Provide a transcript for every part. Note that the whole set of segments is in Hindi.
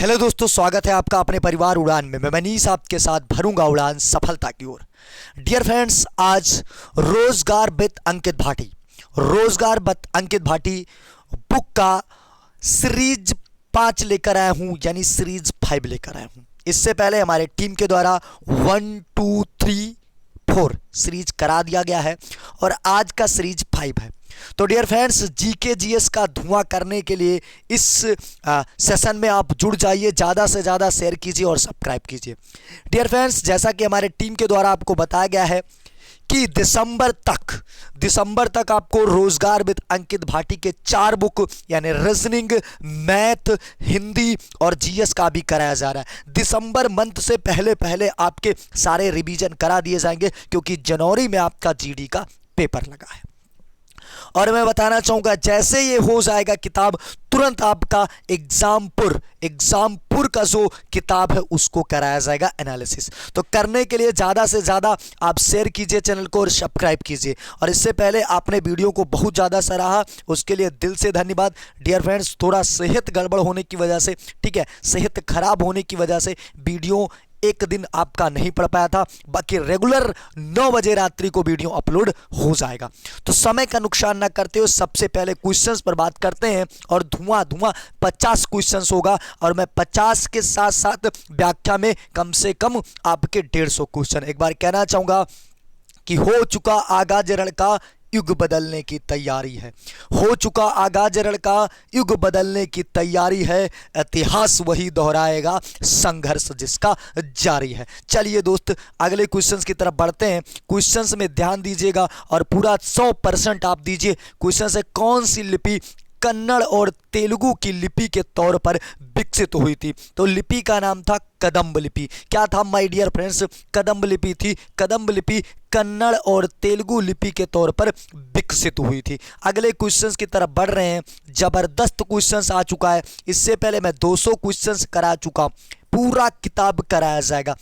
हेलो दोस्तों, स्वागत है आपका अपने परिवार उड़ान में। मैं मनीष आपके साथ भरूंगा उड़ान सफलता की ओर। डियर फ्रेंड्स, आज रोजगार विद अंकित भाटी बुक का सीरीज 5 लेकर आया हूं, यानी सीरीज 5 लेकर आया हूं। इससे पहले हमारे टीम के द्वारा 1 2 3 4 सीरीज करा दिया गया है और आज का सीरीज 5 है। तो डियर फ्रेंड्स, जीके जीएस का धुआं करने के लिए इस सेशन में आप जुड़ जाइए, ज़्यादा से ज़्यादा शेयर कीजिए और सब्सक्राइब कीजिए। डियर फ्रेंड्स, जैसा कि हमारे टीम के द्वारा आपको बताया गया है कि दिसंबर तक आपको रोजगार विद अंकित भाटी के 4 बुक यानी रीजनिंग, मैथ, हिंदी और जीएस का भी कराया जा रहा है। दिसंबर मंथ से पहले पहले आपके सारे रिवीजन करा दिए जाएंगे, क्योंकि जनवरी में आपका जीडी का पेपर लगा है। और मैं बताना चाहूंगा, जैसे ये हो जाएगा किताब, तुरंत आपका एग्जामपुर का जो किताब है उसको कराया जाएगा एनालिसिस। तो करने के लिए ज़्यादा से ज़्यादा आप शेयर कीजिए चैनल को और सब्सक्राइब कीजिए। और इससे पहले आपने वीडियो को बहुत ज़्यादा सराहा, उसके लिए दिल से धन्यवाद। डियर फ्रेंड्स, थोड़ा सेहत गड़बड़ होने की वजह से, ठीक है, सेहत खराब होने की वजह से वीडियो एक दिन आपका नहीं पड़ पाया था, बाकी रेगुलर 9 बजे रात्रि को वीडियो अपलोड हो जाएगा। तो समय का नुकसान ना करते हो, सबसे पहले क्वेश्चंस पर बात करते हैं। और धुआं 50 क्वेश्चंस होगा और मैं 50 के साथ साथ व्याख्या में कम से कम आपके 150 क्वेश्चन। एक बार कहना चाहूंगा कि हो चुका आगाज रण का युग बदलने की तैयारी है, हो चुका आगाज रण का युग बदलने की तैयारी है, इतिहास वही दोहराएगा संघर्ष जिसका जारी है। चलिए दोस्त, अगले क्वेश्चंस की तरफ बढ़ते हैं। क्वेश्चंस में ध्यान दीजिएगा और पूरा 100% आप दीजिए। क्वेश्चन है, कौन सी लिपि कन्नड़ और तेलुगु की लिपि के तौर पर विकसित हुई थी? तो लिपि का नाम था कदम्ब लिपि। क्या था माय डियर फ्रेंड्स? कदम्ब लिपि थी। कदम्ब लिपि कन्नड़ और तेलुगु लिपि के तौर पर विकसित हुई थी। अगले क्वेश्चंस की तरफ बढ़ रहे हैं। जबरदस्त क्वेश्चंस आ चुका है। इससे पहले मैं 200 क्वेश्चंस करा चुका, पूरा किताब कराया जाएगा।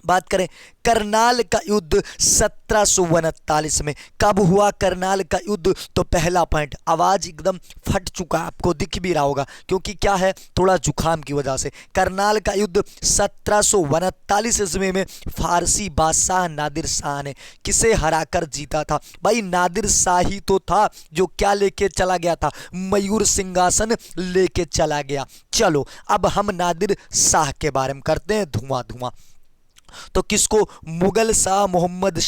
बात करें करनाल का युद्ध 1739 में कब हुआ? करनाल का युद्ध, तो पहला पॉइंट, आवाज एकदम फट चुका, आपको दिख भी रहा होगा क्योंकि क्या है, थोड़ा जुखाम की वजह से। करनाल का युद्ध 1739 ईस्वी में फारसी बादशाह नादिर शाह ने किसे हराकर जीता था? भाई नादिर शाह ही तो था जो क्या लेके चला गया था? मयूर सिंहासन लेके चला गया। चलो अब हम नादिर शाह के बारे में करते हैं धुआं। तो किसको? मुगल शाह मोहम्मद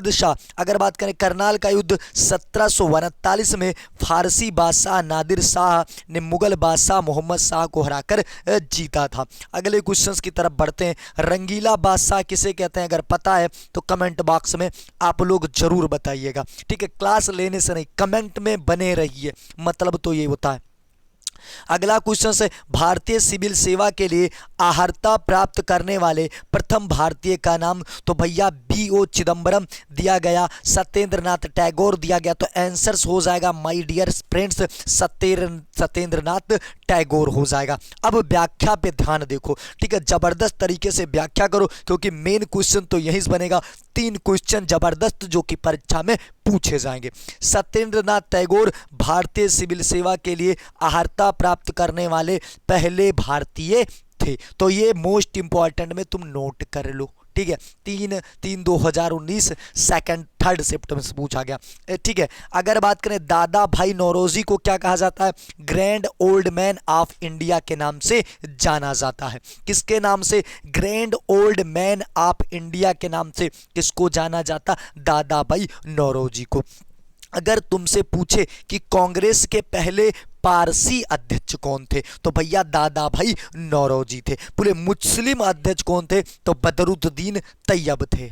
शाह। अगर बात करें करनाल का युद्ध 1739 में फारसी बादशाह नादिर शाह ने मुगल बादशाह मोहम्मद शाह को हराकर जीता था। अगले क्वेश्चंस की तरफ बढ़ते हैं। रंगीला बादशाह किसे कहते हैं? अगर पता है तो कमेंट बॉक्स में आप लोग जरूर बताइएगा, ठीक है। क्लास लेने से नहीं, कमेंट में बने रहिए, मतलब तो ये होता है। अगला क्वेश्चन है, भारतीय सिविल सेवा के लिए अर्हता प्राप्त करने वाले प्रथम भारतीय का नाम? तो भैया B.O. चिदम्बरम दिया गया, सत्येंद्रनाथ टैगोर दिया गया। तो आंसर्स हो जाएगा my dear friends Satyendranath Tagore हो जाएगा। अब व्याख्या पे ध्यान देखो, ठीक है, जबरदस्त तरीके से व्याख्या करो, क्योंकि मेन क्वेश्चन तो यहीं से बनेगा। 3 क्वेश्चन जबरदस्त जो कि परीक्षा में पूछे जाएंगे। सत्येंद्रनाथ टैगोर भारतीय सिविल सेवा के लिए अर्हता प्राप्त करने वाले पहले भारतीय थे। तो ये मोस्ट इंपॉर्टेंट में तुम नोट कर लो, ठीक है। 3/3/2019 3rd शिफ्ट से पूछा गया, ठीक है। अगर बात करें दादा भाई नौरोजी को क्या कहा जाता है? Grand old man of India के नाम से जाना जाता है। किसके नाम से? Grand old man of India के नाम से किसको जाना जाता? दादा भाई नौरोजी को। अगर तुमसे पूछे कि कांग्रेस के पहले पारसी अध्यक्ष कौन थे? तो भैया दादा भाई नौरोजी थे। पूरे मुस्लिम अध्यक्ष कौन थे? तो बदरुद्दीन तैयब थे।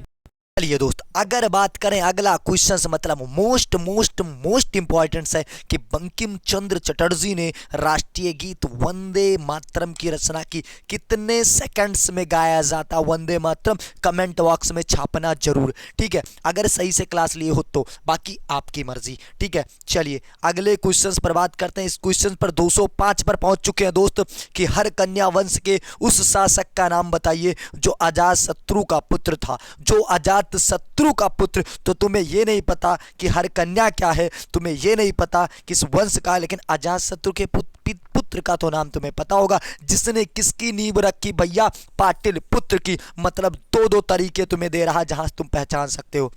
चलिए दोस्त, अगर बात करें अगला क्वेश्चन से, मतलब मोस्ट इंपॉर्टेंट है कि बंकिम चंद्र चटर्जी ने राष्ट्रीय गीत वंदे मातरम की रचना की। कितने सेकंड्स में गाया जाता वंदे मातरम? कमेंट बॉक्स में छापना जरूर, ठीक है, अगर सही से क्लास लिए हो तो, बाकी आपकी मर्जी, ठीक है। चलिए अगले क्वेश्चन पर बात करते हैं। इस क्वेश्चन पर 205 पर पहुंच चुके हैं दोस्त कि हर कन्या वंश के उस शासक का नाम बताइए जो अजात शत्रु का पुत्र था। जो अजात शत्रु शत्रु का पुत्र। तो तुम्हें ये नहीं पता कि हरकन्या क्या है, तुम्हें ये नहीं पता किस वंश का, लेकिन अजातशत्रु के पुत्र का तो नाम तुम्हें पता होगा। जिसने किसकी नींव रखी भैया, पाटिल पुत्र की। मतलब दो दो तरीके तुम्हें दे रहा जहां तुम पहचान सकते हो।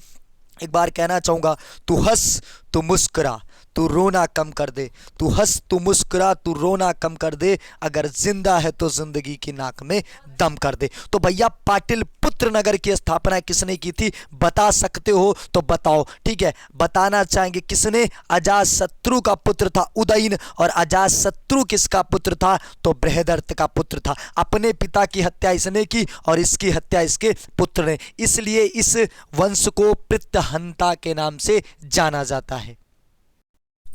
एक बार कहना चाहूंगा, तू हंस तू मुस्कुरा तू रोना कम कर दे, तू हंस तू मुस्कुरा तू रोना कम कर दे, अगर जिंदा है तो जिंदगी की नाक में दम कर दे। तो भैया पाटिल पुत्र नगर की स्थापना किसने की थी, बता सकते हो तो बताओ। ठीक है, बताना चाहेंगे किसने, अजातशत्रु का पुत्र था उदयन। और अजातशत्रु किसका पुत्र था, तो बृहदर्थ का पुत्र था। अपने पिता की हत्या इसने की और इसकी हत्या इसके पुत्र ने, इसलिए इस वंश को पितृहंता के नाम से जाना जाता है।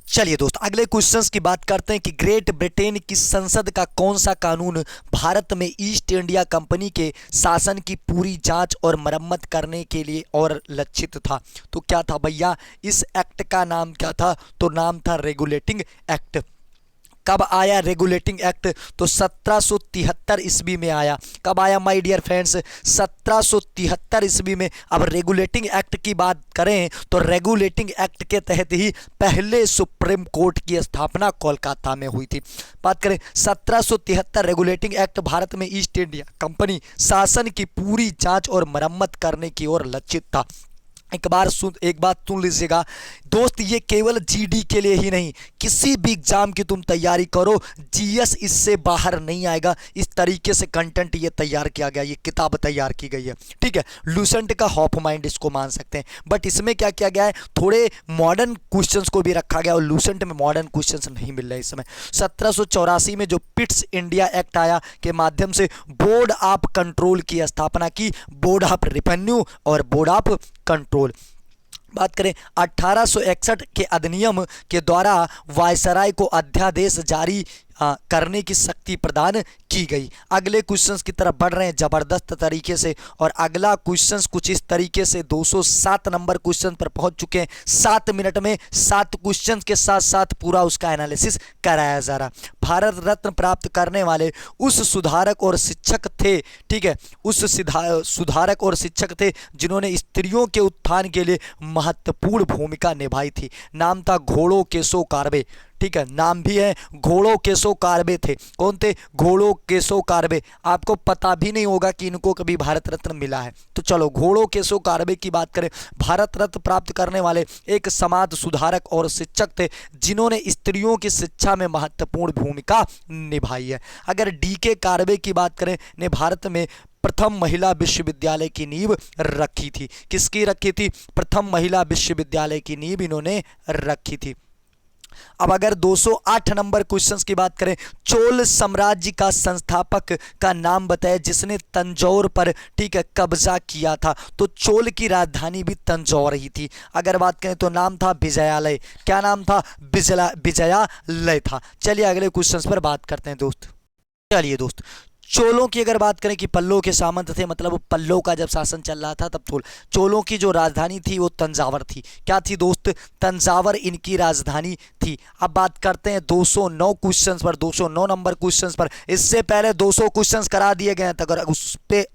चलिए दोस्त, अगले क्वेश्चंस की बात करते हैं कि ग्रेट ब्रिटेन की संसद का कौन सा कानून भारत में ईस्ट इंडिया कंपनी के शासन की पूरी जांच और मरम्मत करने के लिए और लक्षित था। तो क्या था भैया, इस एक्ट का नाम क्या था, तो नाम था रेगुलेटिंग एक्ट। कब आया रेगुलेटिंग एक्ट, तो 1773 ईस्वी में आया। कब आया माय डियर फ्रेंड्स, 1773 ईस्वी में। अब रेगुलेटिंग एक्ट की बात करें तो रेगुलेटिंग एक्ट के तहत ही पहले सुप्रीम कोर्ट की स्थापना कोलकाता में हुई थी। बात करें 1773 रेगुलेटिंग एक्ट भारत में ईस्ट इंडिया कंपनी शासन की पूरी जांच और मरम्मत करने की ओर लक्षित था। एक बात सुन लीजिएगा दोस्त, ये केवल जीडी के लिए ही नहीं, किसी भी एग्जाम की तुम तैयारी करो, जीएस इससे बाहर नहीं आएगा। इस तरीके से कंटेंट ये तैयार किया गया, ये किताब तैयार की गई है। ठीक है, लूसेंट का हॉफ माइंड इसको मान सकते हैं। बट इसमें क्या किया गया है, थोड़े मॉडर्न क्वेश्चंस को भी रखा गया और लूसेंट में मॉडर्न क्वेश्चंस नहीं मिल रहे इस समय। 1784 में जो पिट्स इंडिया एक्ट आया के माध्यम से बोर्ड ऑफ कंट्रोल की स्थापना की, बोर्ड ऑफ रेवेन्यू और बोर्ड ऑफ कंट्रोल। बात करें 1861 के अधिनियम के द्वारा वायसराय को अध्यादेश जारी करने की शक्ति प्रदान की गई। अगले क्वेश्चंस की तरफ बढ़ रहे हैं जबरदस्त तरीके से, और अगला क्वेश्चंस कुछ इस तरीके से 207 नंबर क्वेश्चन पर पहुंच चुके हैं। 7 मिनट में 7 क्वेश्चंस के साथ साथ पूरा उसका एनालिसिस कराया जा रहा। भारत रत्न प्राप्त करने वाले उस सुधारक और शिक्षक थे, ठीक है, उस सुधारक और शिक्षक थे जिन्होंने स्त्रियों के उत्थान के लिए महत्वपूर्ण भूमिका निभाई थी। नाम था घोड़ो केशव कार्बे। ठीक है, नाम भी है घोड़ो केशव कार्बे थे। कौन थे, घोड़ो केशव कार्बे। आपको पता भी नहीं होगा कि इनको कभी भारत रत्न मिला है। तो चलो घोड़ो केशव कार्बे की बात करें, भारत रत्न प्राप्त करने वाले एक समाज सुधारक और शिक्षक थे जिन्होंने स्त्रियों की शिक्षा में महत्वपूर्ण भूमिका निभाई है। अगर डीके कार्बे की बात करें, ने भारत में प्रथम महिला विश्वविद्यालय की नींव रखी थी। किसकी रखी थी, प्रथम महिला विश्वविद्यालय की नींव इन्होंने रखी थी। अब अगर 208 नंबर क्वेश्चंस की बात करें, चोल साम्राज्य का संस्थापक का नाम बताया जिसने तंजौर पर, ठीक है, कब्जा किया था। तो चोल की राजधानी भी तंजौर ही थी। अगर बात करें तो नाम था विजयालय। क्या नाम था, विजयालय था। चलिए अगले क्वेश्चंस पर बात करते हैं दोस्त। चलिए दोस्त, चोलों की अगर बात करें कि पल्लों के सामंत थे, मतलब पल्लों का जब शासन चल रहा था तब चोलों की जो राजधानी थी वो तंजावर थी। क्या थी दोस्त, तंजावर इनकी राजधानी थी। अब बात करते हैं 209 क्वेश्चंस पर, 209 नंबर क्वेश्चंस पर। इससे पहले 200 क्वेश्चंस करा दिए गए थे, अगर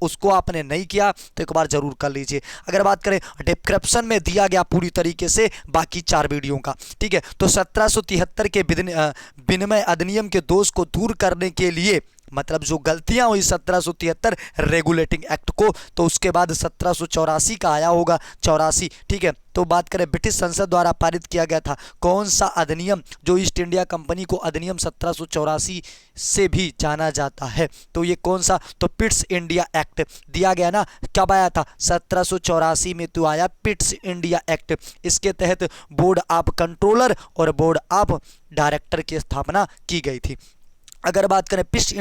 उसको आपने नहीं किया तो एक बार जरूर कर लीजिए। अगर बात करें डिस्क्रिप्शन में दिया गया पूरी तरीके से बाकी 4 वीडियो का, ठीक है। तो 1773 के विनिमय अधिनियम के दोष को दूर करने के लिए, मतलब जो गलतियां हुई 1773 रेगुलेटिंग एक्ट को, तो उसके बाद 1784 का आया होगा, 84, ठीक है। तो बात करें ब्रिटिश संसद द्वारा पारित किया गया था कौन सा अधिनियम, जो ईस्ट इंडिया कंपनी को अधिनियम 1784 से भी जाना जाता है। तो ये कौन सा, तो पिट्स इंडिया एक्ट दिया गया ना। कब आया था, 1784 में तो आया पिट्स इंडिया एक्ट। इसके तहत बोर्ड ऑफ कंट्रोलर और बोर्ड ऑफ डायरेक्टर की स्थापना की गई थी। अगर बात करें पिट्स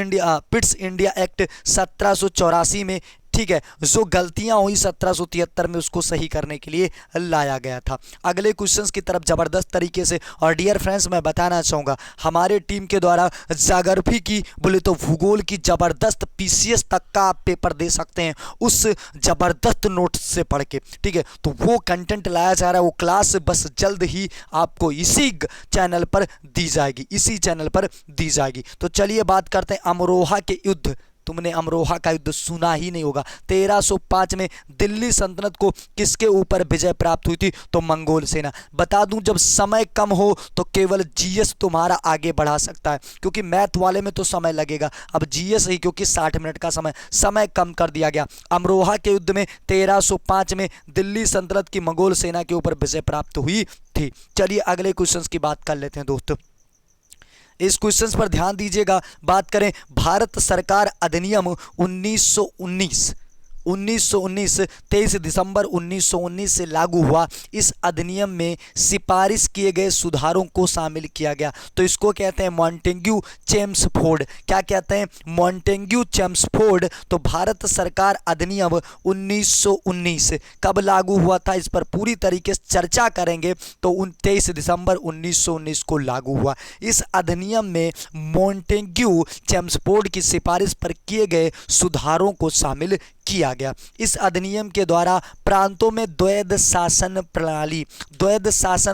इंडिया एक्ट 1784 में, ठीक है, जो गलतियां हुई 1773 में उसको सही करने के लिए लाया गया था। अगले क्वेश्चंस की तरफ जबरदस्त तरीके से, और डियर फ्रेंड्स मैं बताना चाहूँगा हमारे टीम के द्वारा ज्योग्राफी की बोले तो भूगोल की जबरदस्त पीसीएस तक का आप पेपर दे सकते हैं उस जबरदस्त नोट्स से पढ़ के, ठीक है। तो वो कंटेंट लाया जा रहा है, वो क्लास बस जल्द ही आपको इसी चैनल पर दी जाएगी, इसी चैनल पर दी जाएगी। तो चलिए बात करते हैं अमरोहा के युद्ध तुमने अमरोहा का युद्ध सुना ही नहीं होगा। 1305 में दिल्ली सल्तनत को किसके ऊपर विजय प्राप्त हुई थी? तो मंगोल सेना। बता दूं, जब समय कम हो तो केवल जीएस तुम्हारा आगे बढ़ा सकता है, क्योंकि मैथ वाले में तो समय लगेगा। अब जीएस ही, क्योंकि 60 मिनट का समय कम कर दिया गया। अमरोहा के युद्ध में 1305 में दिल्ली सल्तनत की मंगोल सेना के ऊपर विजय प्राप्त हुई थी। चलिए अगले क्वेश्चन की बात कर लेते हैं दोस्तों। इस क्वेश्चन पर ध्यान दीजिएगा। बात करें भारत सरकार अधिनियम 1919 23 दिसंबर 1919 से लागू हुआ। इस अधिनियम में सिफारिश किए गए सुधारों को शामिल किया गया। तो इसको कहते हैं मॉन्टेग्यू चेम्सफोर्ड। क्या कहते हैं? Montagu Chelmsford. तो भारत सरकार अधिनियम 1919 कब लागू हुआ था, इस पर पूरी तरीके से चर्चा करेंगे। तो 23 दिसंबर 1919 को लागू हुआ। इस अधिनियम में मॉन्टेग्यू चेम्सफोर्ड की सिफारिश पर किए गए सुधारों को शामिल किया गया। इस अधिनियम के द्वारा प्रांतों में द्वैध शासन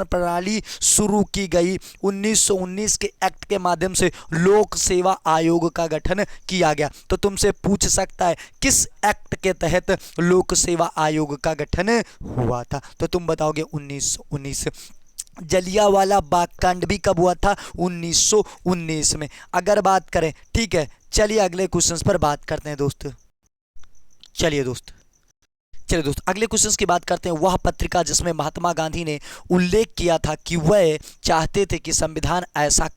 प्रणाली शुरू की गई। 1919 के एक्ट के माध्यम से लोक सेवा आयोग का गठन किया गया। तो तुमसे पूछ सकता है किस एक्ट के तहत लोक सेवा आयोग का गठन हुआ था? तो तुम बताओगे 1919। जलियांवाला बाग कांड भी कब हुआ था? 1919 में। अगर बात करें, ठीक है, चलिए अगले क्वेश्चन पर बात करते हैं दोस्त। चलिए दोस्त अगले क्वेश्चन की बात करते हैं। वह पत्रिका जिसमें महात्मा गांधी ने उल्लेख किया था कि वह चाहते थे कि संविधान ऐसा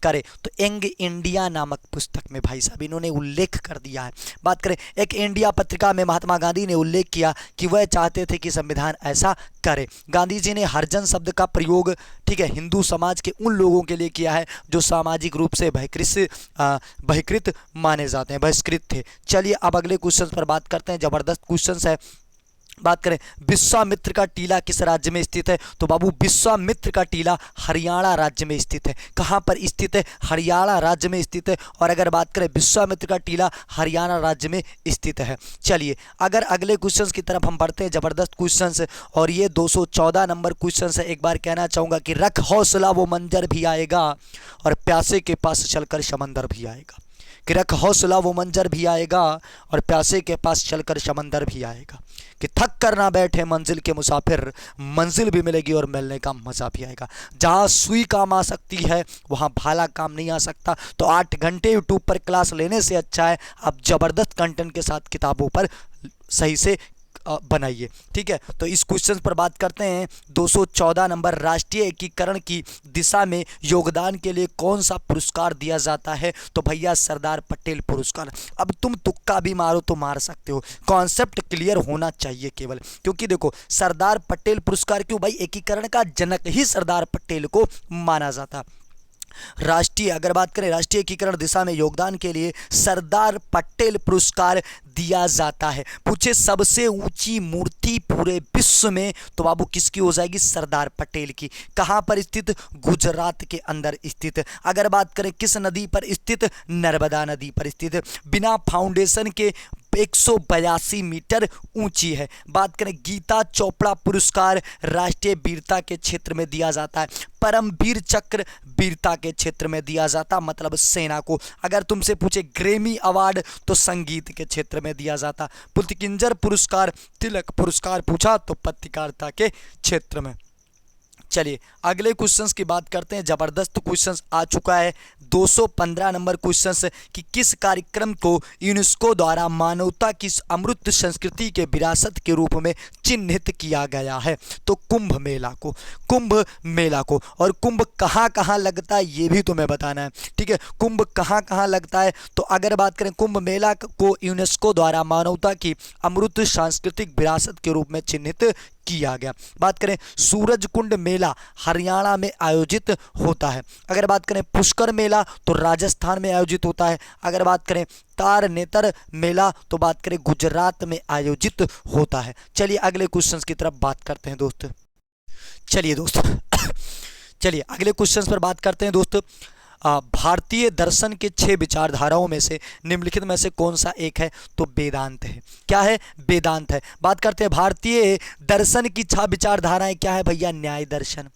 करे, तो यंग इंडिया नामक पुस्तक में भाई साहब इन्होंने उल्लेख कर दिया है। बात करें, एक इंडिया पत्रिका में महात्मा गांधी ने उल्लेख किया कि वह चाहते थे कि संविधान ऐसा करे। गांधी जी ने हरिजन शब्द का प्रयोग, ठीक है, हिंदू समाज के उन लोगों के लिए किया है जो सामाजिक रूप से बहिष्कृत माने जाते हैं, बहिष्कृत थे। चलिए अब अगले क्वेश्चन पर बात करते हैं। जबरदस्त क्वेश्चन है। बात करें, विश्वामित्र का टीला किस राज्य में स्थित है? तो बाबू विश्वामित्र का टीला हरियाणा राज्य में स्थित है। कहाँ पर स्थित है? हरियाणा राज्य में स्थित है। और अगर बात करें, विश्वामित्र का टीला हरियाणा राज्य में स्थित है। चलिए अगर अगले क्वेश्चन की तरफ हम बढ़ते हैं। जबरदस्त क्वेश्चन और ये 214 नंबर क्वेश्चन है। एक बार कहना चाहूँगा कि रख हौसला वो मंजर भी आएगा और प्यासे के पास चलकर समंदर भी आएगा। कि रख हौसला वो मंजर भी आएगा और प्यासे के पास चलकर समंदर भी आएगा। कि थक कर ना बैठे मंजिल के मुसाफिर, मंजिल भी मिलेगी और मिलने का मजा भी आएगा। जहाँ सुई काम आ सकती है वहाँ भाला काम नहीं आ सकता। तो 8 घंटे यूट्यूब पर क्लास लेने से अच्छा है आप जबरदस्त कंटेंट के साथ किताबों पर सही से बनाइए। ठीक है, तो इस क्वेश्चन पर बात करते हैं। 214 नंबर, राष्ट्रीय एकीकरण की दिशा में योगदान के लिए कौन सा पुरस्कार दिया जाता है? तो भैया सरदार पटेल पुरस्कार। अब तुम तुक्का भी मारो तो मार सकते हो, कॉन्सेप्ट क्लियर होना चाहिए केवल। क्योंकि देखो सरदार पटेल पुरस्कार क्यों भाई? एकीकरण का जनक ही सरदार पटेल को माना जाता। राष्ट्रीय, अगर बात करें राष्ट्रीय एकीकरण दिशा में योगदान के लिए सरदार पटेल पुरस्कार दिया जाता है। पूछे सबसे ऊंची मूर्ति पूरे विश्व में, तो बाबू किसकी हो जाएगी? सरदार पटेल की। कहां पर स्थित? गुजरात के अंदर स्थित। अगर बात करें किस नदी पर स्थित? नर्मदा नदी पर स्थित। बिना फाउंडेशन के 182 मीटर ऊंची है। बात करें गीता चोपड़ा पुरस्कार राष्ट्रीय वीरता के क्षेत्र में दिया जाता है। परमवीर चक्र वीरता के क्षेत्र में दिया जाता, मतलब सेना को। अगर तुमसे पूछे ग्रैमी अवार्ड तो संगीत के क्षेत्र में दिया जाता। पुलकिंजर पुरस्कार, तिलक पुरस्कार पूछा तो पत्रकारिता के क्षेत्र में। चलिए अगले क्वेश्चंस की बात करते हैं। जबरदस्त क्वेश्चंस आ चुका है। 215 नंबर क्वेश्चंस कि किस कार्यक्रम को यूनेस्को द्वारा मानवता की अमूर्त संस्कृति के विरासत के रूप में चिन्हित किया गया है? तो कुंभ मेला को। और कुंभ कहाँ कहाँ लगता है ये भी तुम्हें बताना है। ठीक है, कुंभ कहाँ कहाँ लगता है? तो अगर बात करें कुंभ मेला को यूनेस्को द्वारा मानवता की अमूर्त सांस्कृतिक विरासत के रूप में चिन्हित किया गया। बात करें सूरज कुंड मेला हरियाणा में आयोजित होता है। अगर बात करें पुष्कर मेला तो राजस्थान में आयोजित होता है। अगर बात करें तार नेतर मेला तो बात करें गुजरात में आयोजित होता है। चलिए अगले क्वेश्चन की तरफ बात करते हैं दोस्त। चलिए अगले क्वेश्चन पर बात करते हैं दोस्त। भारतीय दर्शन के 6 विचारधाराओं में से निम्नलिखित में से कौन सा एक है? तो वेदांत है। क्या है? वेदांत है। बात करते हैं भारतीय दर्शन की 6 विचारधाराएं क्या है भैया? न्याय दर्शन,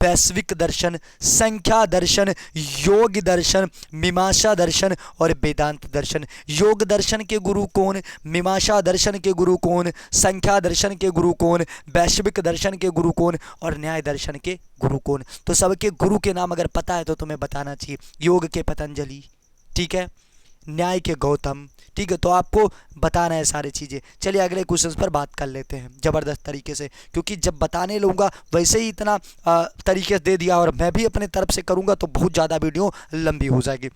वैश्विक दर्शन, संख्या दर्शन, योग दर्शन, मीमांसा दर्शन और वेदांत दर्शन। योग दर्शन के गुरु कौन, मीमांसा दर्शन के गुरु कौन, संख्या दर्शन के गुरु कौन, वैश्विक दर्शन के गुरु कौन और न्याय दर्शन के गुरु कौन। तो सबके गुरु के नाम अगर पता है तो तुम्हें बताना चाहिए। योग के पतंजलि, ठीक है, न्याय के गौतम, ठीक है, तो आपको बताना है सारी चीज़ें। चलिए अगले क्वेश्चन पर बात कर लेते हैं ज़बरदस्त तरीके से, क्योंकि जब बताने लूँगा वैसे ही इतना तरीके से दे दिया और मैं भी अपने तरफ से करूँगा तो बहुत ज़्यादा वीडियो लंबी हो जाएगी।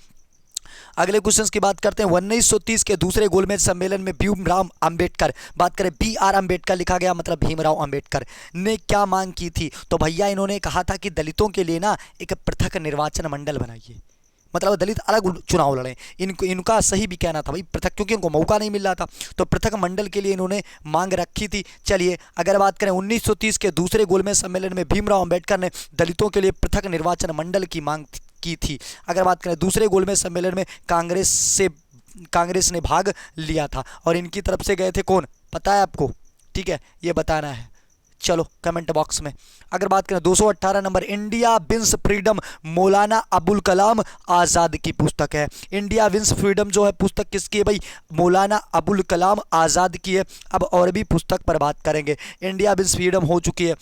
अगले क्वेश्चन की बात करते हैं। 1930 के दूसरे गोलमेज सम्मेलन में भीमराव अंबेडकर, बात करें BR अंबेडकर लिखा गया, मतलब भीमराव अंबेडकर ने क्या मांग की थी? तो भैया इन्होंने कहा था कि दलितों के लिए ना एक पृथक निर्वाचन मंडल बनाइए, मतलब दलित अलग चुनाव लड़ें। इनका सही भी कहना था भाई पृथक, क्योंकि इनको मौका नहीं मिल रहा था, तो पृथक मंडल के लिए इन्होंने मांग रखी थी। चलिए अगर बात करें 1930 के दूसरे गोलमेज सम्मेलन में भीमराव अंबेडकर ने दलितों के लिए पृथक निर्वाचन मंडल की मांग की थी। अगर बात करें दूसरे गोलमेज सम्मेलन में कांग्रेस ने भाग लिया था और इनकी तरफ से गए थे कौन, पता है आपको? ठीक है, ये बताना है, चलो कमेंट बॉक्स में। अगर बात करें 218 number, India wins freedom Maulana Abul Kalam Azad की पुस्तक है। इंडिया विंस फ्रीडम जो है पुस्तक किसकी है भाई? मौलाना अबुल कलाम आज़ाद की है। अब और भी पुस्तक पर बात करेंगे। इंडिया विंस फ्रीडम हो चुकी है।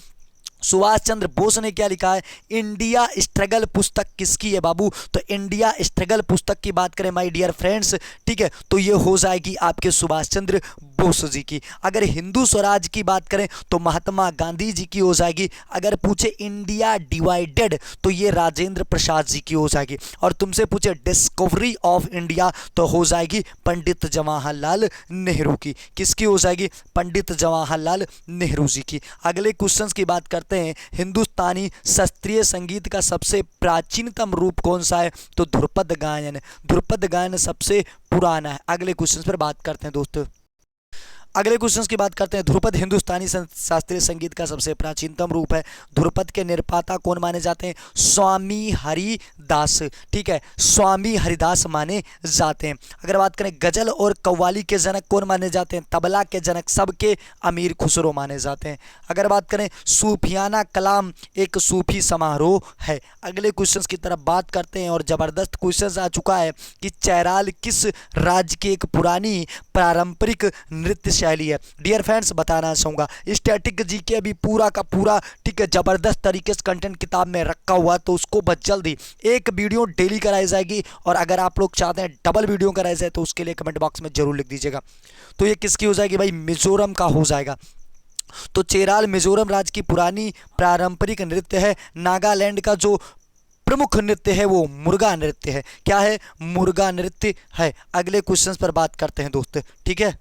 सुभाष चंद्र बोस ने क्या लिखा है? इंडिया स्ट्रगल पुस्तक किसकी है बाबू? तो इंडिया स्ट्रगल पुस्तक की बात करें माय डियर फ्रेंड्स, ठीक है, तो ये हो जाएगी आपके सुभाष चंद्र बोस जी की। अगर हिंदू स्वराज की बात करें तो महात्मा गांधी जी की हो जाएगी। अगर पूछे इंडिया डिवाइडेड तो ये राजेंद्र प्रसाद जी की हो जाएगी। और तुमसे पूछे डिस्कवरी ऑफ इंडिया तो हो जाएगी पंडित जवाहरलाल नेहरू की। किसकी हो जाएगी? पंडित जवाहरलाल नेहरू जी की। अगले क्वेश्चन की बात करते हैं। हिंदुस्तानी शास्त्रीय संगीत का सबसे प्राचीनतम रूप कौन सा है? तो ध्रुपद गायन। ध्रुपद गायन सबसे पुराना है। अगले क्वेश्चन पर बात करते हैं दोस्तों। अगले क्वेश्चन की बात करते हैं। ध्रुपद हिंदुस्तानी शास्त्रीय संगीत का सबसे प्राचीनतम रूप है। ध्रुपद के निर्माता कौन माने जाते हैं? स्वामी हरिदास, ठीक है, स्वामी हरिदास माने जाते हैं। अगर बात करें गजल और कव्वाली के जनक कौन माने जाते हैं? तबला के जनक सबके अमीर खुसरो माने जाते हैं। अगर बात करें सूफियाना कलाम एक सूफी समारोह है। अगले क्वेश्चन की तरफ बात करते हैं और ज़बरदस्त क्वेश्चन आ चुका है कि चैराल किस राज्य की एक पुरानी पारंपरिक नृत्य शैली है? डियर फ्रेंड्स बताना चाहूँगा, स्टैटिक जीके भी पूरा का पूरा, ठीक है, ज़बरदस्त तरीके से कंटेंट किताब में रखा हुआ, तो उसको बस जल्दी एक वीडियो डेली कराई जाएगी। और अगर आप लोग चाहते हैं डबल वीडियो कराई जाए तो उसके लिए कमेंट बॉक्स में जरूर लिख दीजिएगा। तो ये किसकी हो जाएगी भाई? मिजोरम का हो जाएगा। तो चेराल मिजोरम राज्य की पुरानी पारंपरिक नृत्य है। नागालैंड का जो प्रमुख नृत्य है वो मुर्गा नृत्य है। क्या है? मुर्गा नृत्य है। अगले क्वेश्चन पर बात करते हैं दोस्त, ठीक है।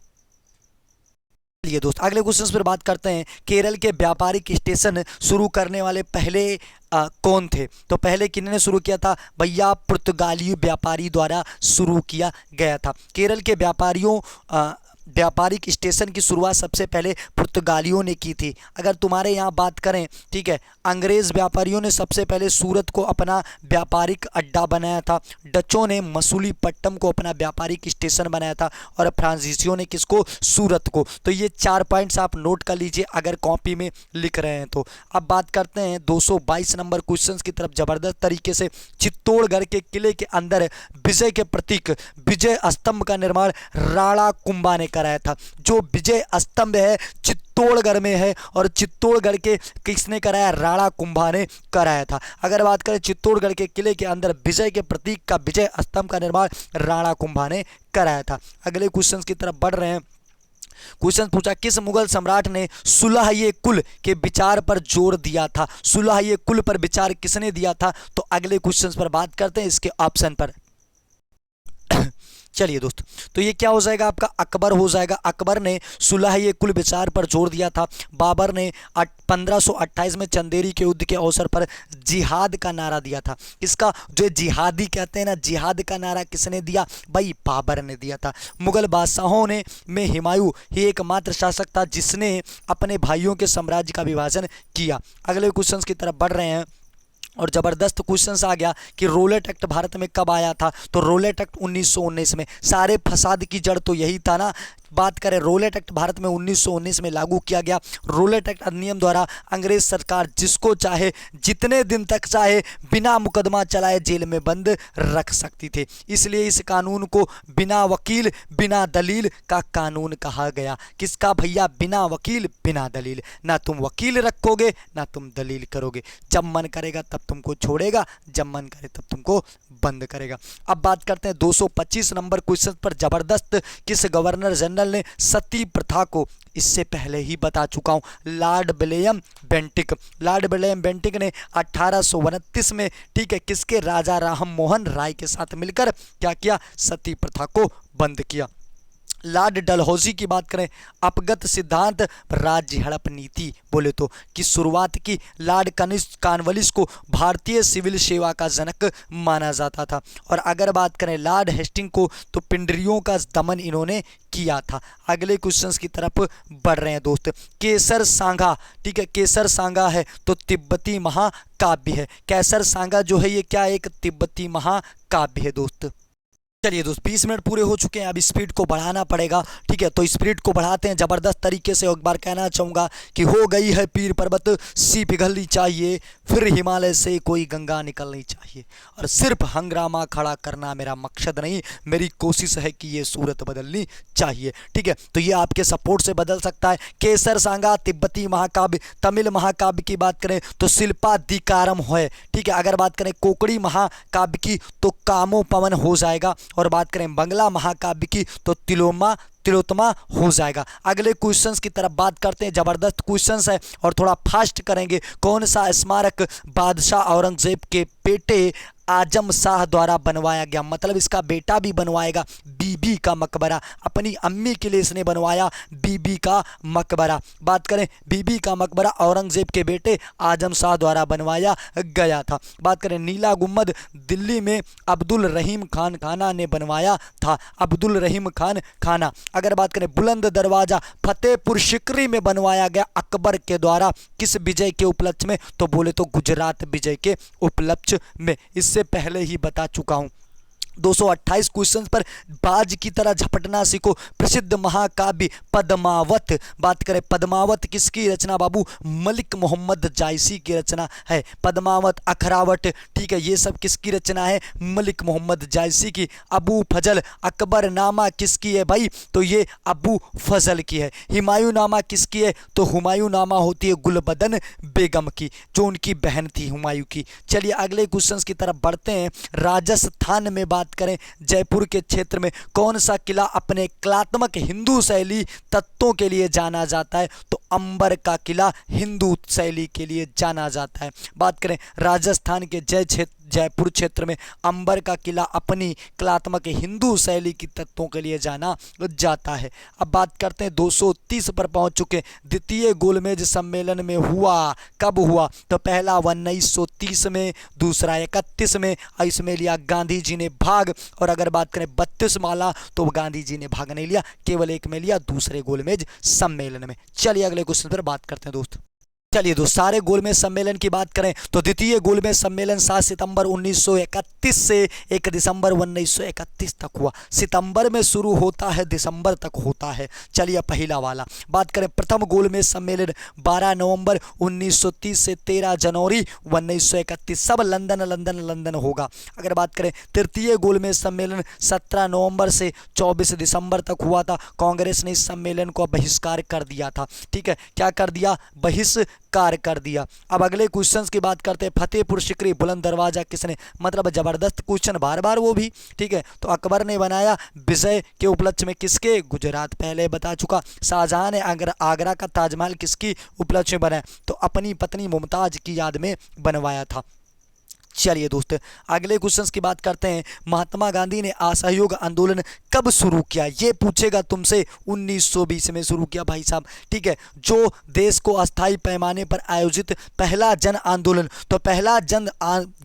चलिए दोस्त अगले क्वेश्चन पर बात करते हैं। केरल के व्यापारिक स्टेशन शुरू करने वाले पहले कौन थे? तो पहले किन्होंने शुरू किया था भैया? पुर्तगाली व्यापारी द्वारा शुरू किया गया था। केरल के व्यापारिक स्टेशन की शुरुआत सबसे पहले पुर्तगालियों ने की थी। अगर तुम्हारे यहाँ बात करें, ठीक है, अंग्रेज़ व्यापारियों ने सबसे पहले सूरत को अपना व्यापारिक अड्डा बनाया था। डचों ने मसूलीपट्टनम को अपना व्यापारिक स्टेशन बनाया था और फ्रांसीसियों ने किसको? सूरत को। तो ये 4 पॉइंट्स आप नोट कर लीजिए अगर कॉपी में लिख रहे हैं तो। अब बात करते हैं 222 नंबर क्वेश्चन की तरफ। ज़बरदस्त तरीके से चित्तौड़गढ़ के किले के अंदर विजय के प्रतीक विजय स्तंभ का निर्माण राणा कुंभा ने कराया था। जो विजय स्तंभ है चित्तौड़गढ़ में है और चित्तौड़गढ़ के किसने कराया? राणा कुंभा ने कराया था। अगर बात करें चित्तौड़गढ़ के किले के अंदर विजय के प्रतीक का विजय स्तंभ का निर्माण राणा कुंभा ने कराया था। अगले क्वेश्चन की तरफ बढ़ रहे हैं। क्वेश्चन पूछा किस मुगल सम्राट ने सुलह-ए-कुल के विचार पर जोर दिया था? सुलह-ए-कुल पर विचार किसने दिया था? तो अगले क्वेश्चन पर बात करते हैं इसके ऑप्शन पर। चलिए दोस्त, तो ये क्या हो जाएगा आपका? अकबर हो जाएगा। अकबर ने सुलह-ए-कुल विचार पर जोर दिया था। बाबर ने 1528 में चंदेरी के युद्ध के अवसर पर जिहाद का नारा दिया था। इसका जो जिहादी कहते हैं ना, जिहाद का नारा किसने दिया भाई? बाबर ने दिया था। मुगल बादशाहों में हुमायूं ही एकमात्र शासक था जिसने अपने भाइयों के साम्राज्य का विभाजन किया। अगले क्वेश्चन की तरफ बढ़ रहे हैं और ज़बरदस्त क्वेश्चन आ गया कि रोलेट एक्ट भारत में कब आया था? तो रोलेट एक्ट 1919 में। सारे फसाद की जड़ तो यही था ना, बात करें रोलेट एक्ट भारत में 1919 में लागू किया गया। रोलेट एक्ट अधिनियम द्वारा अंग्रेज सरकार जिसको चाहे जितने दिन तक चाहे बिना मुकदमा चलाए जेल में बंद रख सकती थी। इसलिए इस कानून को बिना वकील बिना दलील का कानून कहा गया। किसका भैया? बिना वकील बिना दलील। ना तुम वकील रखोगे ना तुम दलील करोगे। जब मन करेगा तब तुमको छोड़ेगा, जब मन करे तब तुमको बंद करेगा। अब बात करते हैं 225 नंबर क्वेश्चन पर। जबरदस्त किस गवर्नर जनरल ने सती प्रथा को, इससे पहले ही बता चुका हूं, Lord William Bentinck. Lord William Bentinck ने 1829 में, ठीक है, किसके? राजा राम मोहन राय के साथ मिलकर क्या किया? सती प्रथा को बंद किया। लॉर्ड डलहौजी की बात करें, अपगत सिद्धांत राज्य हड़प नीति बोले तो की शुरुआत की। लॉर्ड कॉर्नवालिस को भारतीय सिविल सेवा का जनक माना जाता था। और अगर बात करें लॉर्ड हेस्टिंग को, तो पिंडरियों का दमन इन्होंने किया था। अगले क्वेश्चंस की तरफ बढ़ रहे हैं दोस्त। केसर सांगा, ठीक है, केसर सांगा है तो तिब्बती महाकाव्य है। केसर सांगा जो है ये क्या? एक तिब्बती महाकाव्य है दोस्त। चलिए दोस्त 20 मिनट पूरे हो चुके हैं, अब स्पीड को बढ़ाना पड़ेगा, ठीक है, तो स्पीड को बढ़ाते हैं ज़बरदस्त तरीके से। एक बार कहना चाहूँगा कि हो गई है पीर पर्वत सी पिघलनी चाहिए, फिर हिमालय से कोई गंगा निकलनी चाहिए, और सिर्फ हंगामा खड़ा करना मेरा मकसद नहीं, मेरी कोशिश है कि ये सूरत बदलनी चाहिए, ठीक है। तो ये आपके सपोर्ट से बदल सकता है। केसर सांगा तिब्बती महाकाव्य। तमिल महाकाव्य की बात करें तो शिल्पाधिकारम है, ठीक है। अगर बात करें कोकड़ी महाकाव्य की तो कामो पवन हो जाएगा, और बात करें बंगला महाकाव्य की तो तिलोत्तमा हो जाएगा। अगले क्वेश्चंस की तरफ बात करते हैं। जबरदस्त क्वेश्चंस है और थोड़ा फास्ट करेंगे। कौन सा स्मारक बादशाह औरंगजेब के बेटे आजम शाह द्वारा बनवाया गया? मतलब इसका बेटा भी बनवाएगा। बीबी का मकबरा, अपनी अम्मी के लिए इसने बनवाया बीबी का मकबरा। बात करें बीबी का मकबरा औरंगजेब के बेटे आजम शाह द्वारा बनवाया गया था। बात करें नीला गुम्बद दिल्ली में अब्दुल रहीम खान खाना ने बनवाया था, अब्दुल रहीम खान खाना। अगर बात करें बुलंद दरवाजा फतेहपुर सिकरी में बनवाया गया अकबर के द्वारा, किस विजय के उपलक्ष्य में? तो बोले तो गुजरात विजय के उपलक्ष्य में। इससे पहले ही बता चुका हूं। 228 क्वेश्चन पर बाज की तरह झपटना सीखो। प्रसिद्ध महाकाव्य पद्मावत। बात करें पद्मावत किसकी रचना बाबू? मलिक मोहम्मद जायसी की रचना है। पद्मावत, अखरावट, ठीक है, ये सब किसकी रचना है? मलिक मोहम्मद जायसी की। अबू फजल अकबरनामा किसकी है भाई? तो ये अबू फजल की है। हुमायूंनामा किसकी है? तो हुमायूंनामा होती है गुलबदन बेगम की, जो उनकी बहन थी हुमायूं की। चलिए अगले क्वेश्चन की तरफ बढ़ते हैं। राजस्थान में बात करें जयपुर के क्षेत्र में कौन सा किला अपने कलात्मक हिंदू शैली तत्वों के लिए जाना जाता है? तो अंबर का किला हिंदू शैली के लिए जाना जाता है। बात करें राजस्थान के जयपुर क्षेत्र में अंबर का किला अपनी कलात्मक हिंदू शैली की तत्वों के लिए जाना जाता है। अब बात करते हैं 230 पर पहुंच चुके। द्वितीय गोलमेज सम्मेलन में हुआ, कब हुआ? तो पहला 1930 में, दूसरा 31 में, और इसमें लिया गांधी जी ने भाग। और अगर बात करें 32 माला तो गांधी जी ने भाग नहीं लिया, केवल एक में लिया, दूसरे गोलमेज सम्मेलन में। चलिए अगले क्वेश्चन पर बात करते हैं दोस्त। चलिए दोस्त सारे गोलमेज सम्मेलन की बात करें तो द्वितीय गोलमेज सम्मेलन 7 सितंबर 1931 से 1 दिसंबर 1931 तक हुआ। सितंबर में शुरू होता है, दिसंबर तक होता है। चलिए पहला वाला बात करें। प्रथम गोलमेज सम्मेलन 12 नवंबर 1930 से 13 जनवरी 1931, सब लंदन होगा। अगर बात करें तृतीय गोलमेज सम्मेलन 17 नवंबर से 24 दिसंबर तक हुआ था। कांग्रेस ने इस सम्मेलन को बहिष्कार कर दिया था, ठीक है, क्या कर दिया? बहिष्कार कर दिया। अब अगले क्वेश्चंस की बात करते हैं। फतेहपुर सिकरी बुलंद दरवाजा किसने? मतलब जबरदस्त क्वेश्चन बार बार वो भी, ठीक है। तो अकबर ने बनाया विजय के उपलक्ष्य में, किसके? गुजरात, पहले बता चुका। शाहजहां ने आगरा का ताजमहल किसकी उपलक्ष्य में बनाया? तो अपनी पत्नी मुमताज की याद में बनवाया था। चलिए दोस्त अगले क्वेश्चंस की बात करते हैं। महात्मा गांधी ने असहयोग आंदोलन कब शुरू किया? ये पूछेगा तुमसे। 1920 में शुरू किया भाई साहब, ठीक है। जो देश को अस्थायी पैमाने पर आयोजित पहला जन आंदोलन, तो पहला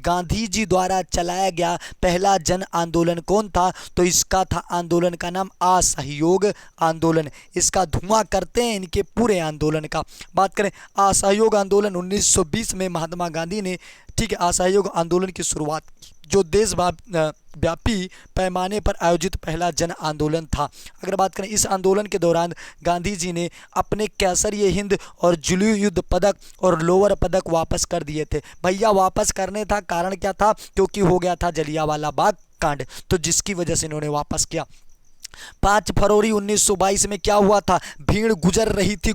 गांधी जी द्वारा चलाया गया पहला जन आंदोलन कौन था? तो इसका था आंदोलन का नाम असहयोग आंदोलन। इसका धुआं करते हैं इनके पूरे आंदोलन का। बात करें असहयोग आंदोलन 1920 में महात्मा गांधी ने ठीक है, असहयोग आंदोलन की शुरुआत की, जो देश व्यापी पैमाने पर आयोजित पहला जन आंदोलन था। अगर बात करें इस आंदोलन के दौरान गांधी जी ने अपने कैसरिए हिंद और जुलू युद्ध पदक और लोअर पदक वापस कर दिए थे। भैया वापस करने था, कारण क्या था? क्योंकि हो गया था जलियांवाला बाग कांड, तो जिसकी वजह से इन्होंने वापस किया। 5 फरवरी 1922 में क्या हुआ था? भीड़ गुजर रही थी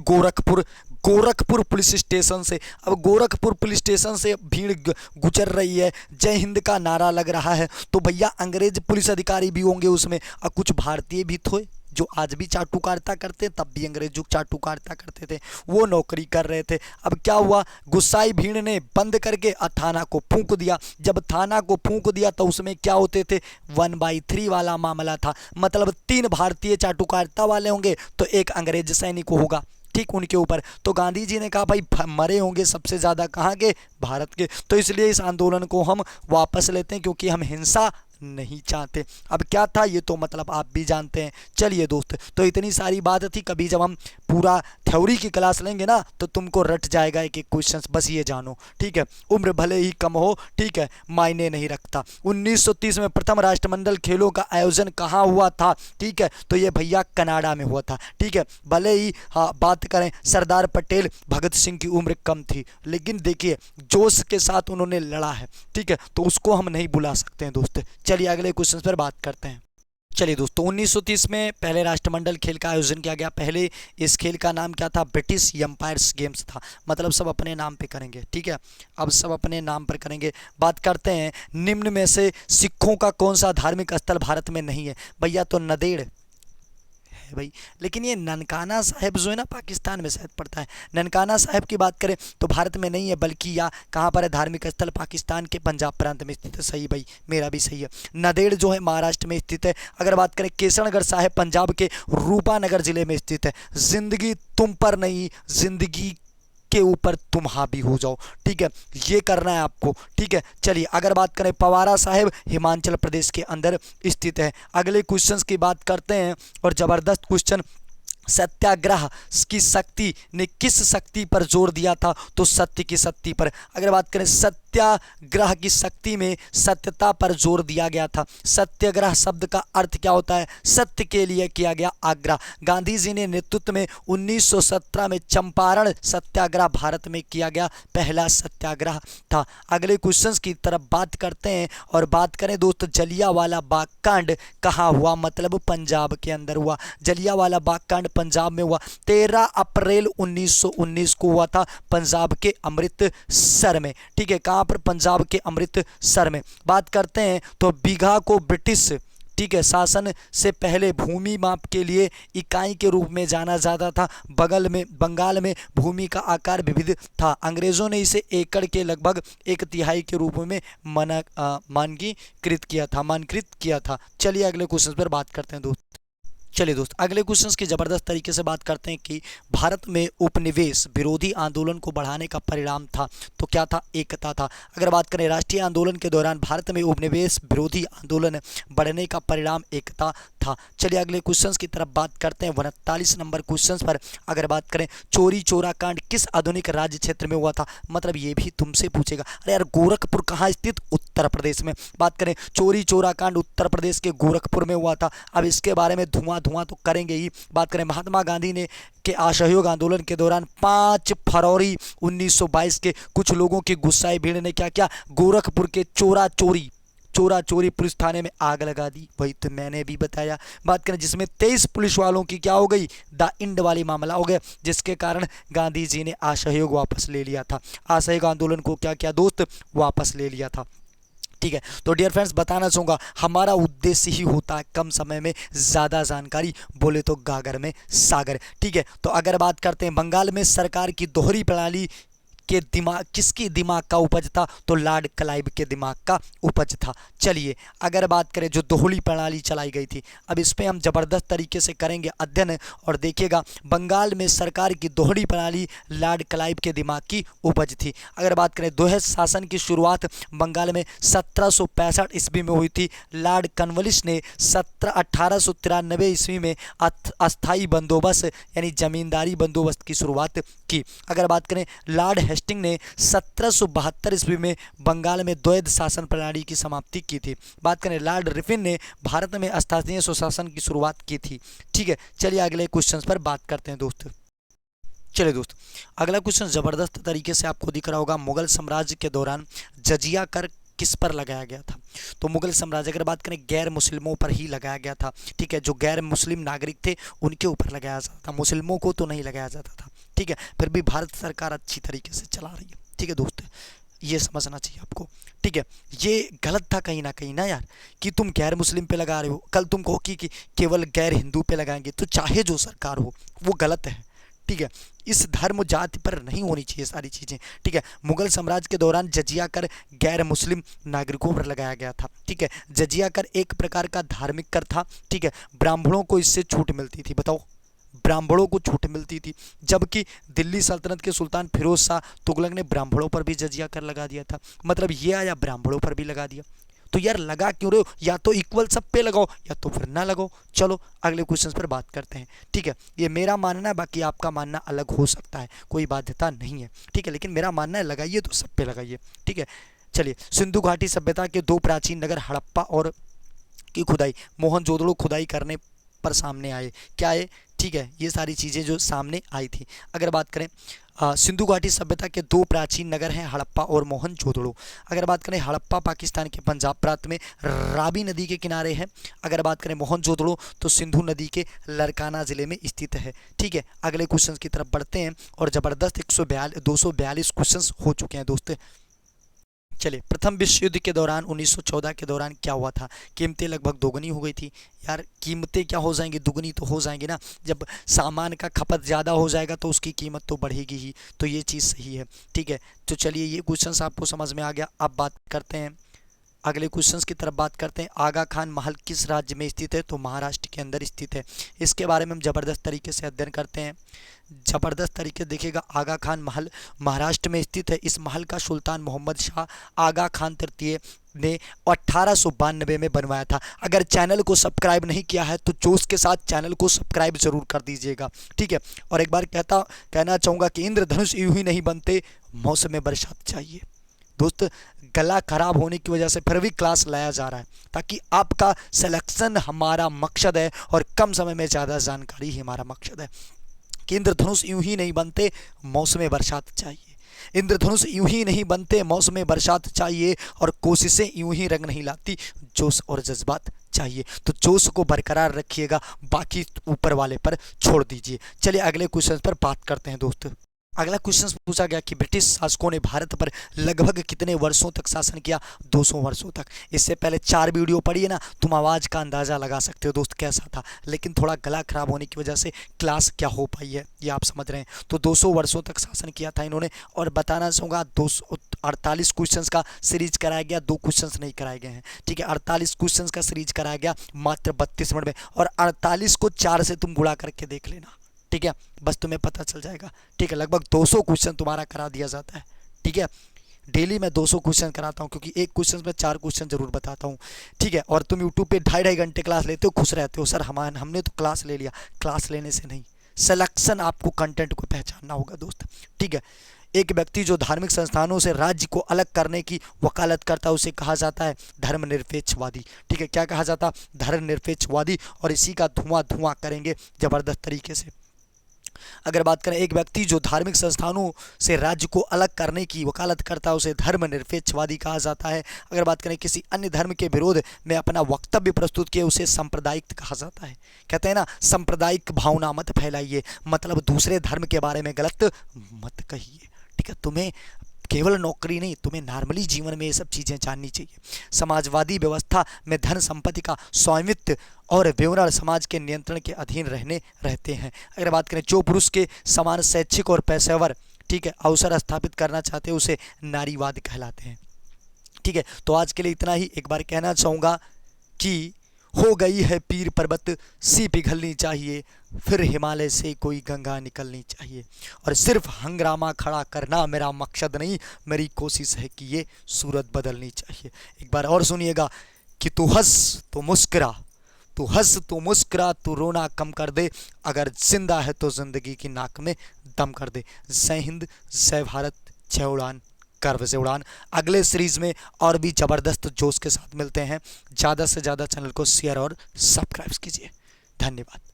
गोरखपुर पुलिस स्टेशन से। अब गोरखपुर पुलिस स्टेशन से भीड़ गुजर रही है, जय हिंद का नारा लग रहा है, तो भैया अंग्रेज पुलिस अधिकारी भी होंगे उसमें, और कुछ भारतीय भी थे जो आज भी चाटुकारिता करते, तब भी अंग्रेजों चाटुकारिता करते थे, वो नौकरी कर रहे थे। अब क्या हुआ? गुस्साई भीड़ ने बंद करके थाना को फूंक दिया। जब थाना को फूंक दिया तो उसमें क्या होते थे? 1/3 वाला मामला था, मतलब 3 भारतीय चाटुकारिता वाले होंगे तो 1 अंग्रेज सैनिक होगा, ठीक, उनके ऊपर। तो गांधी जी ने कहा भाई मरे होंगे सबसे ज़्यादा कहाँ के? भारत के, तो इसलिए इस आंदोलन को हम वापस लेते हैं, क्योंकि हम हिंसा नहीं चाहते। अब क्या था ये तो मतलब आप भी जानते हैं। चलिए दोस्त, तो इतनी सारी बात थी, कभी जब हम पूरा थ्योरी की क्लास लेंगे ना तो तुमको रट जाएगा एक एक क्वेश्चन, बस ये जानो, ठीक है। उम्र भले ही कम हो, ठीक है, मायने नहीं रखता। 1930 में प्रथम राष्ट्रमंडल खेलों का आयोजन कहाँ हुआ था? ठीक है, तो ये भैया कनाडा में हुआ था, ठीक है। भले ही हाँ बात करें सरदार पटेल भगत सिंह की उम्र कम थी, लेकिन देखिए जोश के साथ उन्होंने लड़ा है, ठीक है, तो उसको हम नहीं भुला सकते हैं दोस्त। चलिए अगले क्वेश्चन पर बात करते हैं। चलिए दोस्तों, 1930 में पहले राष्ट्रमंडल खेल का आयोजन किया गया। पहले इस खेल का नाम क्या था? ब्रिटिश एम्पायर्स गेम्स था, मतलब सब अपने नाम पे करेंगे, ठीक है, अब सब अपने नाम पर करेंगे। बात करते हैं निम्न में से सिखों का कौन सा धार्मिक स्थल भारत में नहीं है? भैया तो नंदेड़ है भाई, लेकिन ये ननकाना साहिब जो है ना पाकिस्तान में शायद पड़ता है। ननकाना साहिब की बात करें तो भारत में नहीं है, बल्कि या कहाँ पर है? धार्मिक स्थल पाकिस्तान के पंजाब प्रांत में स्थित है। सही भाई, मेरा भी सही है। नंदेड़ जो है महाराष्ट्र में स्थित है। अगर बात करें केसरगढ़ साहिब पंजाब के रूपानगर जिले में स्थित है। जिंदगी तुम पर नहीं, जिंदगी के ऊपर तुम हावी हो जाओ, ठीक है, ये करना है आपको, ठीक है। चलिए अगर बात करें पवारा साहिब हिमाचल प्रदेश के अंदर स्थित है। अगले क्वेश्चंस की बात करते हैं, और ज़बरदस्त क्वेश्चन, सत्याग्रह की शक्ति ने किस शक्ति पर जोर दिया था? तो सत्य की शक्ति पर। अगर बात करें सत्याग्रह की शक्ति में सत्यता पर जोर दिया गया था। सत्याग्रह शब्द का अर्थ क्या होता है? सत्य के लिए किया गया आग्रह। गांधी जी ने नेतृत्व में 1917 में चंपारण सत्याग्रह भारत में किया गया पहला सत्याग्रह था। अगले क्वेश्चंस की तरफ बात करते हैं, और बात करें दोस्त जलियांवाला बाग कांड कहाँ हुआ? मतलब पंजाब के अंदर हुआ। जलियांवाला बाग कांड पंजाब में हुआ। 13 अप्रैल 1919 को हुआ था पंजाब के अमृतसर में, ठीक है, कहां पर? पंजाब के अमृतसर में। बात करते हैं तो बीघा को ब्रिटिश, ठीक है, शासन से पहले भूमि माप के लिए इकाई के रूप में जाना जाता था। बंगाल में भूमि का आकार विविध था। अंग्रेजों ने इसे एकड़ के लगभग 1/3 के रूप में मानकीकृत किया था। चलिए अगले क्वेश्चन पर बात करते हैं दोस्त। चलिए दोस्त, अगले क्वेश्चंस की ज़बरदस्त तरीके से बात करते हैं कि भारत में उपनिवेश विरोधी आंदोलन को बढ़ाने का परिणाम था, तो क्या था? एकता था। अगर बात करें राष्ट्रीय आंदोलन के दौरान भारत में उपनिवेश विरोधी आंदोलन बढ़ने का परिणाम एकता था। चलिए अगले क्वेश्चंस की तरफ बात करते हैं। 39 नंबर क्वेश्चंस पर अगर बात करें, चोरी चोरा कांड किस आधुनिक राज्य क्षेत्र में हुआ था? मतलब ये भी तुमसे पूछेगा, अरे यार गोरखपुर कहाँ स्थित? उत्तर प्रदेश में। बात करें चोरी चोरा कांड उत्तर प्रदेश के गोरखपुर में हुआ था। अब इसके बारे में धुआं तो करेंगे ही। बात करें महात्मा गांधी ने के असहयोग आंदोलन के दौरान 5 फरवरी 1922 के कुछ लोगों की गुस्साई भीड़ ने क्या किया? गोरखपुर के चोरा चोरी पुलिस थाने में आग लगा दी। वही तो मैंने भी बताया। बात करें जिसमें 23 पुलिस वालों की क्या हो गई? द इंड वाली मामला हो गया, जिसके कारण गांधी जी ने असहयोग वापस ले लिया था। असहयोग आंदोलन को क्या किया दोस्त? वापस ले लिया था, ठीक है। तो डियर फ्रेंड्स, बताना चाहूँगा हमारा उद्देश्य ही होता है कम समय में ज़्यादा जानकारी, बोले तो गागर में सागर, ठीक है। तो अगर बात करते हैं बंगाल में सरकार की दोहरी प्रणाली के किसकी दिमाग का उपज था? तो लॉर्ड क्लाइव के दिमाग का उपज था। चलिए अगर बात करें जो दोहरी प्रणाली चलाई गई थी, अब इस पर हम ज़बरदस्त तरीके से करेंगे अध्ययन, और देखिएगा बंगाल में सरकार की दोहरी प्रणाली लॉर्ड क्लाइव के दिमाग की उपज थी। अगर बात करें द्वैध शासन की शुरुआत बंगाल में 1765 ईस्वी में हुई थी। लॉर्ड कॉर्नवालिस ने 1893 ईस्वी में अस्थाई बंदोबस्त यानी जमींदारी बंदोबस्त की शुरुआत की। अगर बात करें लॉर्ड हेस्टिंग ने 1772 ईस्वी में बंगाल में द्वैध शासन प्रणाली की समाप्ति की थी। बात करें लॉर्ड रिफिन ने भारत में स्थानीय स्वशासन की शुरुआत की थी। ठीक है, चलिए अगले क्वेश्चन पर बात करते हैं दोस्त। चलिए दोस्त, अगला क्वेश्चन जबरदस्त तरीके से आपको दिख रहा होगा। मुगल साम्राज्य के दौरान जजिया कर किस पर लगाया गया था? तो मुगल साम्राज्य अगर बात करें गैर मुस्लिमों पर ही लगाया गया था। ठीक है, जो गैर मुस्लिम नागरिक थे उनके ऊपर लगाया जाता था, मुस्लिमों को तो नहीं लगाया जाता था। ठीक है, फिर भी भारत सरकार अच्छी तरीके से चला रही है। ठीक है दोस्त, ये समझना चाहिए आपको। ठीक है, ये गलत था कहीं ना कहीं ना यार, कि तुम गैर मुस्लिम पे लगा रहे हो, कल तुम कहो कि केवल गैर हिंदू पे लगाएंगे, तो चाहे जो सरकार हो वो गलत है। ठीक है, इस धर्म जाति पर नहीं होनी चाहिए सारी चीज़ें। ठीक है, मुगल साम्राज्य के दौरान जजिया कर गैर मुस्लिम नागरिकों पर लगाया गया था। ठीक है, जजिया कर एक प्रकार का धार्मिक कर था। ठीक है, ब्राह्मणों को इससे छूट मिलती थी। बताओ, ब्राह्मणों को छूट मिलती थी, जबकि दिल्ली सल्तनत के सुल्तान फिरोज शाह तुगलक ने ब्राह्मणों पर भी जजिया कर लगा दिया था। मतलब ये आया ब्राह्मणों पर भी लगा दिया। तो यार लगा क्यों रहे हो? या तो इक्वल सब पे लगाओ या तो फिर ना लगाओ। चलो अगले क्वेश्चन पर बात करते हैं। ठीक है, ये मेरा मानना है, बाकी आपका मानना अलग हो सकता है, कोई बाध्यता नहीं है। ठीक है, लेकिन मेरा मानना है लगाइए तो सब पे लगाइए। ठीक है, चलिए, सिंधु घाटी सभ्यता के दो प्राचीन नगर हड़प्पा और की खुदाई मोहनजोदड़ो खुदाई करने पर सामने आए। क्या है? ठीक है, ये सारी चीज़ें जो सामने आई थी। अगर बात करें सिंधु घाटी सभ्यता के दो प्राचीन नगर हैं हड़प्पा और मोहनजोदड़ो। अगर बात करें हड़प्पा पाकिस्तान के पंजाब प्रांत में रावी नदी के किनारे है। अगर बात करें मोहनजोदड़ो तो सिंधु नदी के लरकाना ज़िले में स्थित है। ठीक है, अगले क्वेश्चन की तरफ बढ़ते हैं और ज़बरदस्त 242 क्वेश्चन हो चुके हैं दोस्त। चलिए, प्रथम विश्व युद्ध के दौरान 1914 के दौरान क्या हुआ था? कीमतें लगभग दोगुनी हो गई थी। यार कीमतें क्या हो जाएंगी? दुगनी तो हो जाएंगी ना। जब सामान का खपत ज़्यादा हो जाएगा तो उसकी कीमत तो बढ़ेगी ही, तो ये चीज़ सही है। ठीक है, तो चलिए ये क्वेश्चन आपको समझ में आ गया। अब बात करते हैं अगले क्वेश्चंस की तरफ बात करते हैं। आगा खान महल किस राज्य में स्थित है? तो महाराष्ट्र के अंदर स्थित है। इसके बारे में हम ज़बरदस्त तरीके से अध्ययन करते हैं। ज़बरदस्त तरीके देखिएगा, आगा खान महल महाराष्ट्र में स्थित है। इस महल का सुल्तान मोहम्मद शाह आगा खान तृतीय ने 1892 में बनवाया था। अगर चैनल को सब्सक्राइब नहीं किया है तो जोश के साथ चैनल को सब्सक्राइब जरूर कर दीजिएगा। ठीक है, और एक बार कहना चाहूँगा कि इंद्रधनुष यूं ही नहीं बनते, मौसम में बरसात चाहिए। दोस्त, गला खराब होने की वजह से फिर भी क्लास लाया जा रहा है, ताकि आपका सिलेक्शन हमारा मकसद है और कम समय में ज़्यादा जानकारी ही हमारा मकसद है। कि इंद्रधनुष यूं ही नहीं बनते, मौसम बरसात चाहिए। इंद्रधनुष यूं ही नहीं बनते, मौसम बरसात चाहिए। और कोशिशें यूं ही रंग नहीं लाती, जोश और जज्बात चाहिए। तो जोश को बरकरार रखिएगा, बाकी ऊपर वाले पर छोड़ दीजिए। चलिए अगले क्वेश्चन पर बात करते हैं दोस्त। अगला क्वेश्चन पूछा गया कि ब्रिटिश शासकों ने भारत पर लगभग कितने वर्षों तक शासन किया? 200 वर्षों तक। इससे पहले 4 वीडियो पढ़िए ना, तुम आवाज़ का अंदाज़ा लगा सकते हो दोस्त कैसा था। लेकिन थोड़ा गला खराब होने की वजह से क्लास क्या हो पाई है ये आप समझ रहे हैं। तो 200 वर्षों तक शासन किया था इन्होंने। और बताना चाहूँगा 248 क्वेश्चन का सीरीज कराया गया, 2 क्वेश्चन नहीं कराए गए हैं। ठीक है, 48 क्वेश्चन का सीरीज कराया गया मात्र 32 मिनट में। और 48 को 4 से तुम गुणा करके देख लेना। ठीक है, बस तुम्हें पता चल जाएगा। ठीक है, लगभग 200 क्वेश्चन तुम्हारा करा दिया जाता है। ठीक है, डेली मैं 200 क्वेश्चन कराता हूँ, क्योंकि एक क्वेश्चन में 4 क्वेश्चन जरूर बताता हूँ। ठीक है, और तुम यूट्यूब पे 2.5 घंटे क्लास लेते हो, खुश रहते हो सर हमने तो क्लास ले लिया। क्लास लेने से नहीं, सिलेक्शन आपको कंटेंट को पहचानना होगा दोस्त। ठीक है, एक व्यक्ति जो धार्मिक संस्थानों से राज्य को अलग करने की वकालत करता है उसे कहा जाता है धर्मनिरपेक्षवादी। ठीक है, क्या कहा जाता है? धर्मनिरपेक्षवादी। और इसी का धुआं धुआं करेंगे ज़बरदस्त तरीके से। अगर बात करें एक व्यक्ति जो धार्मिक संस्थानों से राज्य को अलग करने की वकालत करता है उसे धर्मनिरपेक्षवादी कहा जाता है। अगर बात करें किसी अन्य धर्म के विरोध में अपना वक्तव्य प्रस्तुत किए उसे सांप्रदायिक कहा जाता है। कहते हैं ना, सांप्रदायिक भावना मत फैलाइए, मतलब दूसरे धर्म के बारे में गलत मत कहिए। ठीक है, तुम्हें केवल नौकरी नहीं, तुम्हें नॉर्मली जीवन में ये सब चीज़ें जाननी चाहिए। समाजवादी व्यवस्था में धन संपत्ति का स्वामित्व और विवरण समाज के नियंत्रण के अधीन रहते हैं। अगर बात करें जो पुरुष के समान शैक्षिक और पेशेवर ठीक है अवसर स्थापित करना चाहते हैं उसे नारीवाद कहलाते हैं। ठीक है, तो आज के लिए इतना ही। एक बार कहना चाहूँगा कि हो गई है पीर पर्वत सी पिघलनी चाहिए, फिर हिमालय से कोई गंगा निकलनी चाहिए। और सिर्फ हंगामा खड़ा करना मेरा मकसद नहीं, मेरी कोशिश है कि ये सूरत बदलनी चाहिए। एक बार और सुनिएगा कि तू हंस तो मुस्कुरा, तू हंस तो मुस्कुरा, तू रोना कम कर दे, अगर जिंदा है तो जिंदगी की नाक में दम कर दे। जय हिंद, जय भारत, जय उड़ान, गर्व से उड़ान। अगले सीरीज में और भी ज़बरदस्त जोश के साथ मिलते हैं। ज़्यादा से ज़्यादा चैनल को शेयर और सब्सक्राइब कीजिए। धन्यवाद।